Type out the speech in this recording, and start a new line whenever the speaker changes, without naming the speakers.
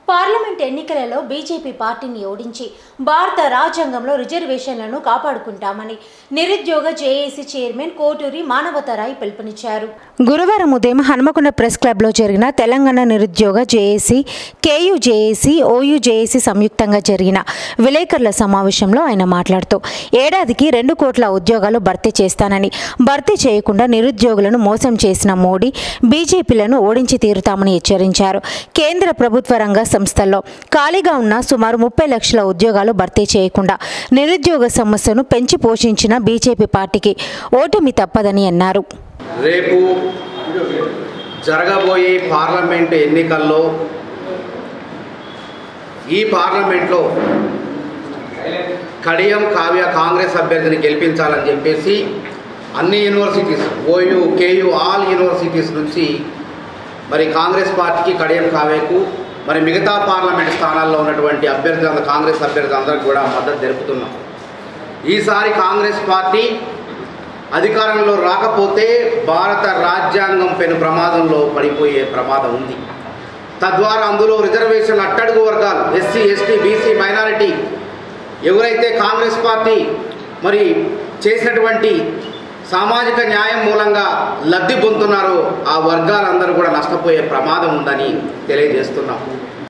Parliament ఎన్నికలలో BJP పార్టీని ఓడించి భారత రాజ్యాంగంలో రిజర్వేషన్లను కాపాడుకుంటామని నిరుద్యోగ జేఏసీ చైర్మన్ కోటూరి మానవతరాయ్ పిలుపునిచ్చారు. గురువారం ఉదయం హనుమకొండ ప్రెస్ క్లబ్లో జరిగిన తెలంగాణ నిరుద్యోగ JAC, KU JAC, OU JAC సంయుక్తంగా జరిగిన విలేకరుల సమావేశంలో ఆయన మాట్లాడుతూ ఏడాదికి 2 కోట్ల ఉద్యోగాలు భర్తీ చేస్తానని, భర్తీ చేయకుండా నిరుద్యోగులను మోసం చేసిన మోడీ బీజేపీలను ఓడించి తీరుతామని హెచ్చరించారు. కేంద్ర ప్రభుత్వ రంగ సంస్థల్లో ఖాళీగా ఉన్న సుమారు 30 లక్షల ఉద్యోగాలు భర్తీ చేయకుండా నిరుద్యోగ సమస్యను పెంచి పోషించిన బీజేపీ పార్టీకి ఓటమి తప్పదని అన్నారు.
రేపు జరగబోయే పార్లమెంట్ ఎన్నికల్లో ఈ పార్లమెంట్లో కడియం కావ్య కాంగ్రెస్ అభ్యర్థిని గెలిపించాలని చెప్పేసి అన్ని universities, OU, KU, all universities నుంచి మరి కాంగ్రెస్ పార్టీకి, కడియం కావ్యకు, మరి మిగతా పార్లమెంట్ స్థానాల్లో ఉన్నటువంటి అభ్యర్థులు, కాంగ్రెస్ అభ్యర్థులందరికీ కూడా మద్దతు తెలుపుతున్నాం. ఈసారి కాంగ్రెస్ పార్టీ అధికారంలో రాకపోతే భారత రాజ్యాంగం పెను ప్రమాదంలో పడిపోయే ప్రమాదం ఉంది. తద్వారా అందులో రిజర్వేషన్ అట్టడుగు వర్గాలు, ఎస్సీ, ఎస్టీ, బీసీ, మైనారిటీ ఎవరైతే కాంగ్రెస్ పార్టీ మరి చేసినటువంటి సామాజిక న్యాయం మూలంగా లబ్ధి పొందుతున్నారో ఆ వర్గాలందరూ కూడా నష్టపోయే ప్రమాదం ఉందని తెలియజేస్తున్నాం.